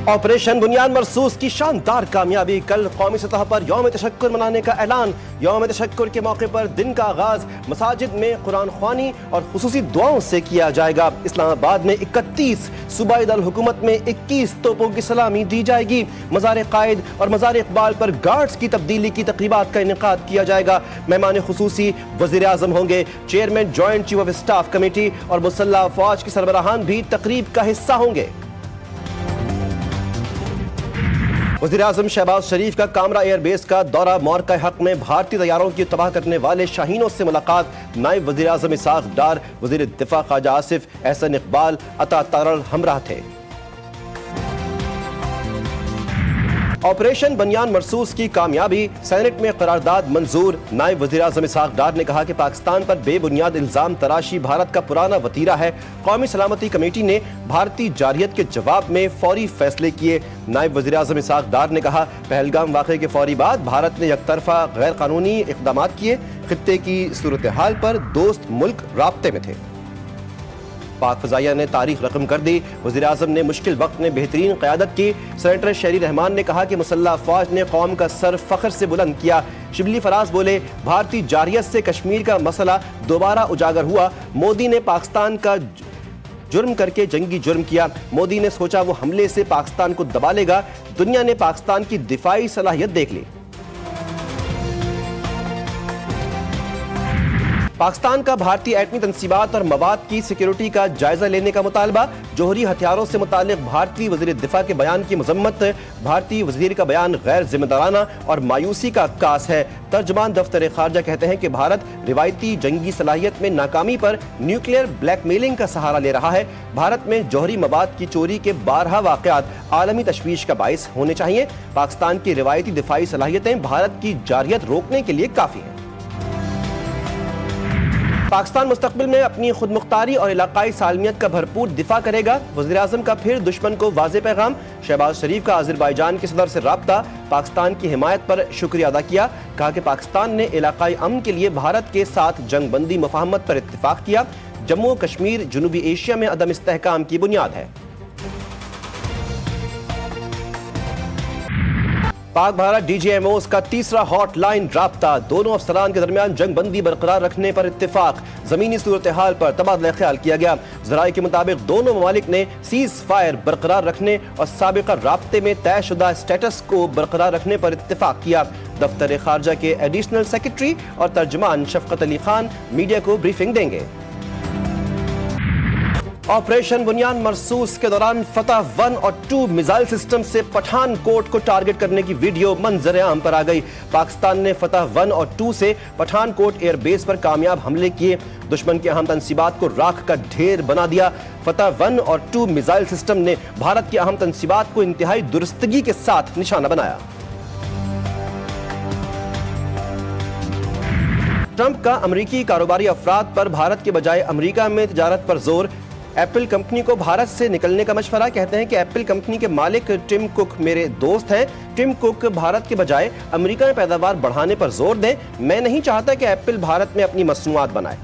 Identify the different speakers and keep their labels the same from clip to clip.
Speaker 1: Operation बुनियाद मरसूस की शानदार कामयाबी। कल कौमी सतह पर यौम तशक्कुर मनाने का ऐलान। यौम तशक्कुर के मौके पर दिन का आगाज मसाजिद में कुरान ख्वानी और खुसूसी दुआओं से किया जाएगा। इस्लामाबाद में 31, सूबाई दल हुकूमत में 21 तोपों की सलामी दी जाएगी। मज़ार कायद और मज़ार इकबाल पर गार्ड्स की तब्दीली की तकरीबात का इनेकाद किया जाएगा। मेहमान खुसूसी वज़ीर आज़म होंगे। Chairman joint chief of staff committee और मुसल्लह अफवाज के सरबराहान भी तकरीब का हिस्सा होंगे। वज़ीर आज़म शहबाज शरीफ का कामरा एयरबेस का दौरा। मौरका हक में भारतीय तैयारों की तबाह करने वाले शाहीनों से मुलाकात। नायब वज़ीर आज़म इसाक डार, वज़ीर दिफा ख्वाजा आसिफ, एहसन इकबाल, अता तारल हमराह थे। ऑपरेशन बनियान मरसूस की कामयाबी। सेनेट में करारदाद मंजूर। नायब वज़ीर आज़म इसाक डार ने कहा कि पाकिस्तान पर बेबुनियाद इल्जाम तराशी भारत का पुराना वतीरा है। कौमी सलामती कमेटी ने भारतीय जारियत के जवाब में फौरी फैसले किए। नायब वज़ीर आज़म इसाक डार ने कहा, पहलगाम वाक़े के फौरी बाद भारत ने यकतरफा गैर कानूनी इक़दाम किए। खित्ते की सूरत हाल पर दोस्त मुल्क राब्ते में थे। पाक फ़ज़ाइया ने तारीख रकम कर दी। वज़ीर आज़म ने मुश्किल वक्त में बेहतरीन क़यादत की। सेनेटर शहरी रहमान ने कहा कि मुसल्लह अफ़वाज ने कौम का सर फ़ख्र से बुलंद किया। शिबली फराज बोले, भारतीय जारियत से कश्मीर का मसला दोबारा उजागर हुआ। मोदी ने पाकिस्तान का जुर्म करके जंगी जुर्म किया। मोदी ने सोचा वो हमले से पाकिस्तान को दबा लेगा। दुनिया ने पाकिस्तान की दिफाई सलाहियत देख ली। पाकिस्तान का भारतीय एटमी तंसीबात और मवाद की सिक्योरिटी का जायजा लेने का मुतालबा। जोहरी हथियारों से मुतालिक भारतीय वज़ीर दिफा के बयान की मजम्मत। भारतीय वज़ीर का बयान गैर जिम्मेदाराना और मायूसी का अक्कास है। तर्जुमान दफ्तर खारजा कहते हैं कि भारत रिवायती जंगी सलाहियत में नाकामी पर न्यूक्लियर ब्लैकमेलिंग का सहारा ले रहा है। भारत में जोहरी मवाद की चोरी के 12 वाक़यात आलमी तशवीश का बाइस होने चाहिए। पाकिस्तान की रिवायती दिफाई सलाहियतें भारत की जारियत रोकने के लिए काफ़ी हैं। पाकिस्तान मुस्तकबिल में अपनी खुद मुख्तारी और इलाकाई सालमियत का भरपूर दिफा करेगा। वज़ीर आज़म का फिर दुश्मन को वाज़े पैगाम। शहबाज शरीफ का अज़रबैजान के सदर से राब्ता। पाकिस्तान की हिमायत पर शुक्रिया अदा किया। कहा कि पाकिस्तान ने इलाकाई अमन के लिए भारत के साथ जंग बंदी मुफाहमत पर इत्तिफाक किया। जम्मू कश्मीर जनूबी एशिया में अदम इस्तेहकाम की बुनियाद है। पाक भारत DGMOs का तीसरा हॉटलाइन राब्ता। दोनों अफसरान के दरमियान जंग बंदी बरकरार रखने पर इत्तिफाक। जमीनी सूरत हाल पर तबादला ख्याल किया गया। ज़राए के मुताबिक दोनों ममालिक ने सीज फायर बरकरार रखने और साबिका राब्ते में तयशुदा स्टेटस को बरकरार रखने पर इत्तिफाक किया। दफ्तर खारजा के एडिशनल सेक्रेटरी और तर्जुमान शफकत अली खान मीडिया को ब्रीफिंग देंगे। ऑपरेशन बुनियान मरसूस के दौरान फतह 1 और 2 मिसाइल सिस्टम से पठानकोट को टारगेट करने की वीडियो मंजर आम पर आ गई। पाकिस्तान ने फतह 1 और 2 से पठानकोट एयरबेस पर कामयाब हमले किए। दुश्मन के अहम तंसीबात को राख का ढेर बना दिया। फतह 1 और 2 मिसाइल सिस्टम ने भारत की अहम तंसीबात को इंतहाई दुरुस्तगी के साथ निशाना बनाया। ट्रंप का अमरीकी कारोबारी अफराद पर भारत के बजाय अमरीका में तिजारत पर जोर। एप्पल कंपनी को भारत से निकलने का मशवरा। कहते हैं कि एप्पल कंपनी के मालिक टिम कुक मेरे दोस्त हैं। टिम कुक भारत के बजाय अमेरिका में पैदावार बढ़ाने पर जोर दें। मैं नहीं चाहता कि एप्पल भारत में अपनी मसनूआत बनाए।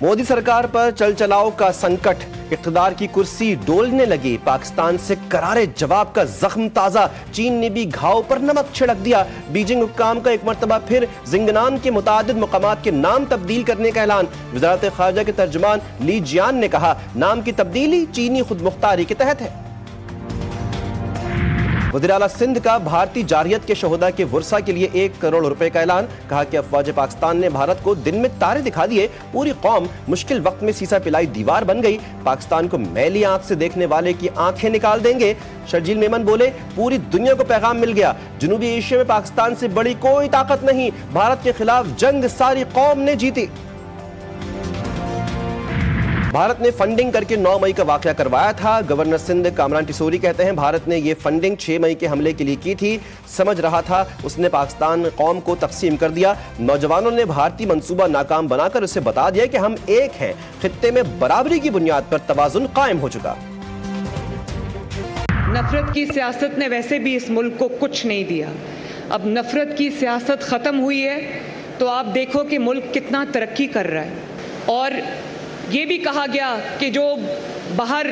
Speaker 1: मोदी सरकार पर चल चलाओ का संकट। इक़्तिदार की कुर्सी डोलने लगी। पाकिस्तान से करारे जवाब का जख्म ताजा। चीन ने भी घाव पर नमक छिड़क दिया। बीजिंग हुक्काम का एक मरतबा फिर जिंगनान के मुतादिद मकामात के नाम तब्दील करने का ऐलान। वज़ारत ख़ारजा के तर्जुमान ली जियान ने कहा, नाम की तब्दीली चीनी खुद मुख्तारी के तहत है। वज़ीर आला सिंध का भारतीय जारियत के शोहदा के वर्सा के लिए 1 करोड़ रुपए का ऐलान। कहा कि अफवाज पाकिस्तान ने भारत को दिन में तारे दिखा दिए। पूरी कौम मुश्किल वक्त में सीसा पिलाई दीवार बन गई। पाकिस्तान को मैली आंख से देखने वाले की आंखें निकाल देंगे। शर्जील मेमन बोले, पूरी दुनिया को पैगाम मिल गया। जनूबी एशिया में पाकिस्तान से बड़ी कोई ताकत नहीं। भारत के खिलाफ जंग सारी कौम ने जीती। भारत ने फंडिंग करके 9 मई का वाकया करवाया था। गवर्नर सिंध कामरान टिसोरी कहते हैं, भारत ने ये फंडिंग 6 मई के हमले के लिए की थी। समझ रहा था उसने पाकिस्तान कौम को तकसीम कर दिया। नौजवानों ने भारतीय मंसूबा नाकाम बनाकर उसे बता दिया कि हम एक हैं। खित्ते में बराबरी की बुनियाद पर तवाजुन कायम हो चुका।
Speaker 2: नफरत की सियासत ने वैसे भी इस मुल्क को कुछ नहीं दिया। अब नफरत की सियासत खत्म हुई है तो आप देखो कि मुल्क कितना तरक्की कर रहा है। और ये भी कहा गया कि जो बाहर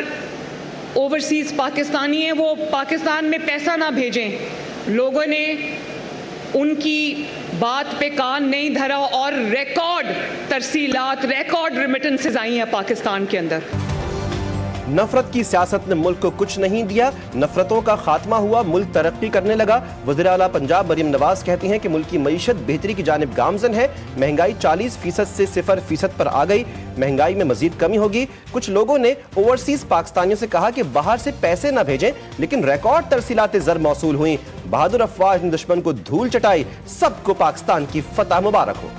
Speaker 2: ओवरसीज पाकिस्तानी हैं वो पाकिस्तान में पैसा ना भेजें। लोगों ने उनकी बात पे कान नहीं धरा और रिकॉर्ड तरसीलात, रिकॉर्ड रेमिटेंसेस आई हैं पाकिस्तान के अंदर।
Speaker 1: नफरत की सियासत ने मुल्क को कुछ नहीं दिया, नफरतों का खात्मा हुआ, मुल्क तरक्की करने लगा। वज़ीर आला पंजाब मरियम नवाज कहती हैं कि मुल्क की मईशत बेहतरी की जानिब गामजन है। महंगाई 40% से 0% पर आ गई। महंगाई में मजीद कमी होगी। कुछ लोगों ने ओवरसीज पाकिस्तानियों से कहा कि बाहर से पैसे न भेजें, लेकिन रिकॉर्ड तरसीलात ज़र मौसूल हुई। बहादुर अफवाज ने दुश्मन को धूल चटाई। सबको पाकिस्तान की फतह मुबारक हो।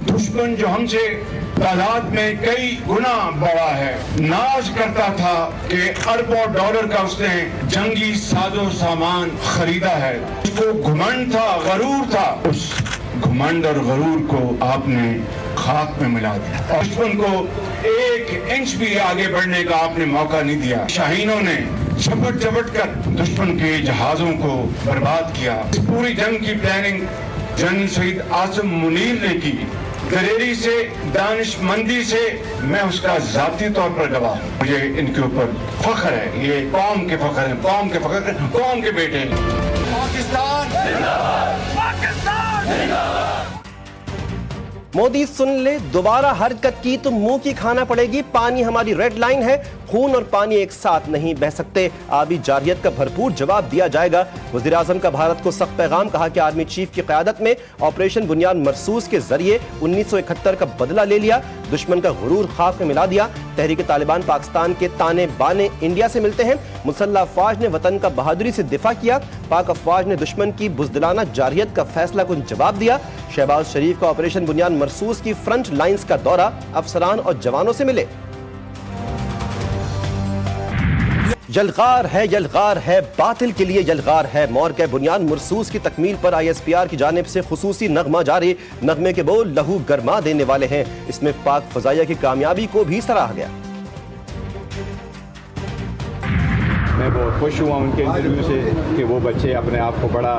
Speaker 3: दुश्मन जो हमसे तादाद में कई गुना बड़ा है, नाज करता था कि अरबों डॉलर का उसने जंगी साजो सामान खरीदा है। उसको घुमंड था, गरूर था। उस घुमंड और गरूर को आपने खाक में मिला दिया। दुश्मन को 1 इंच भी आगे बढ़ने का आपने मौका नहीं दिया। शाहीनों ने झपट कर दुश्मन के जहाजों को बर्बाद किया। इस पूरी जंग की प्लानिंग जनरल शहीद आसिम मुनीर ने की। दलेरी से, दानिशमंदी से मैं उसका जाती तौर पर गवाह हूं। मुझे इनके ऊपर फख्र है। ये कौम के फख्र है, कौम के फख्र, कौम के बेटे हैं। पाकिस्तान जिंदाबाद, पाकिस्तान जिंदाबाद।
Speaker 1: मोदी सुन ले, दोबारा हरकत की तो मुंह की खाना पड़ेगी। पानी हमारी रेड लाइन है। खून और पानी एक साथ नहीं बह सकते। आबी जारियत का भरपूर जवाब दिया जाएगा। वज़ीर आज़म का भारत को सख्त पैगाम। कहा कि आर्मी चीफ की क़यादत में ऑपरेशन बुनियाद मरसूस के जरिए 1971 का बदला ले लिया। दुश्मन का गुरूर खाक में मिला दिया। तहरीक तालिबान पाकिस्तान के ताने बाने इंडिया से मिलते हैं। मुसल्लह अफवाज ने वतन का बहादुरी से दिफा किया। पाक अफवाज ने दुश्मन की बुज़दिलाना जारियत का फैसला कुन जवाब दिया। शहबाज शरीफ का ऑपरेशन बुनियाद मरसूस की फ्रंट लाइंस का दौरा, अफसरान और जवानों से मिले। यलगार है, बातिल के लिए यलगार है। मौरक़े बुनियाद मरसूस की तकमील पर ISPR की जानिब से खुसूसी नगमा जारी। नगमे के बोल लहू गरमा देने वाले हैं। इसमें पाक फजाइया की कामयाबी को भी सराहा गया।
Speaker 4: मैं बहुत खुश हुआ उनके इंटरव्यू से कि वो बच्चे अपने आप को बड़ा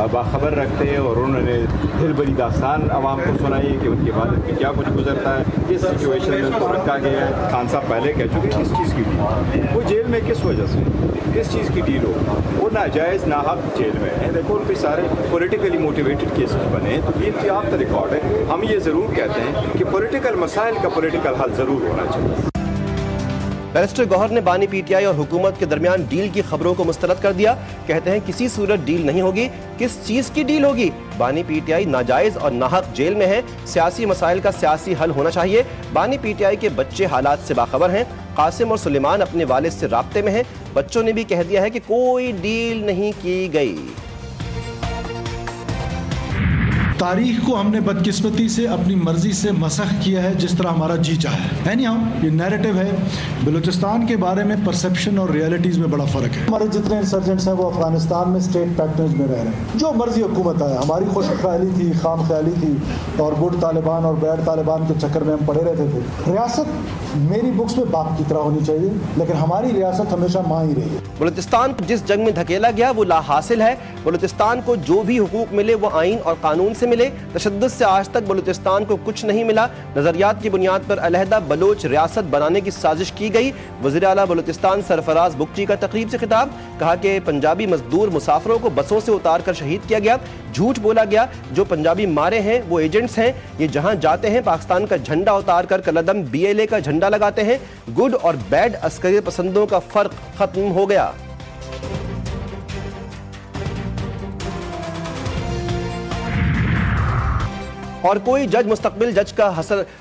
Speaker 4: बाखबर रखते हैं और उन्होंने दिल भरी दास्तान आवाम को सुनाई कि उनके बाद में क्या कुछ गुजरता है, किस सिचुएशन में उनको रखा गया है। खान साहब पहले कह चुके किस चीज़ की डील, वो जेल में किस वजह से, किस चीज़ की डील हो, वो नाजायज़ नाहक जेल में है। देखो उन पर सारे पॉलिटिकली मोटिवेटेड केसेस बने, तो डील की आप रिकॉर्ड है। हम ये ज़रूर कहते हैं कि पॉलिटिकल मसाइल का पॉलिटिकल हल ज़रूर होना चाहिए।
Speaker 1: बैरिस्टर गौहर ने बानी PTI और हुकूमत के दरमियान डील की खबरों को मुस्तरद कर दिया। कहते हैं किसी सूरत डील नहीं होगी। किस चीज की डील होगी? बानी PTI नाजायज और नाहक जेल में है। सियासी मसाइल का सियासी हल होना चाहिए। बानी PTI के बच्चे हालात से बाखबर हैं। कासिम और सुलेमान अपने वालिद से राब्ते में हैं। बच्चों ने भी कह दिया है कि कोई डील नहीं की गई।
Speaker 5: तारीख को हमने बदकिस्मती से अपनी मर्जी से मसख किया है जिस तरह हमारा जी चाहा है। ये नैरेटिव है। बलूचिस्तान के बारे में परसेप्शन और रियलिटीज़ में बड़ा फ़र्क है। हमारे जितने इंसर्जेंट्स हैं वो अफगानिस्तान में स्टेट पैटर्न में रह रहे हैं। जो मर्जी हुकूमत आए, हमारी खुश ख्याली थी, खाम ख्याली थी और गुड तालिबान और बैड तालिबान के चक्कर में हम पड़े रहते थे। रियासत मेरी बुक्स में बाप की तरह होनी चाहिए, लेकिन हमारी रियासत हमेशा माँ ही रही है।
Speaker 1: बलूचिस्तान को जिस जंग में धकेला गया वो ला हासिल है। बलूचिस्तान को जो भी हुकूक मिले वो आइन और कानून से मिले। तशद्दुद से आज तक बलूचिस्तान को कुछ नहीं मिला। नजरियात की बुनियाद पर अलहदा बलोच रियासत बनाने की साजिश की गई। वज़ीर आला बलूचिस्तान सरफराज बुगटी का तकरीब से खिताब। कहा कि पंजाबी मजदूर मुसाफिरों को बसों से उतार कर शहीद किया गया। झूठ बोला गया। जो पंजाबी मारे हैं वो एजेंट्स हैं। ये जहां जाते हैं पाकिस्तान का झंडा उतार कर कलदम BLA का झंडा लगाते हैं। गुड और बैड अस्करी पसंदों का फर्क खत्म हो गया। और कोई जज मुस्तकबिल जज का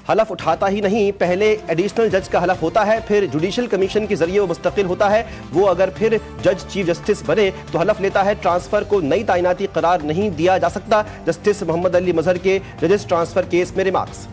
Speaker 1: हलफ उठाता ही नहीं। पहले एडिशनल जज का हलफ होता है, फिर जुडिशल कमीशन के जरिए वो मुस्तकिल होता है। वो अगर फिर जज चीफ जस्टिस बने तो हलफ लेता है। ट्रांसफर को नई तैनाती करार नहीं दिया जा सकता। जस्टिस मोहम्मद अली मजहर के जजेस ट्रांसफर केस में रिमार्क्स।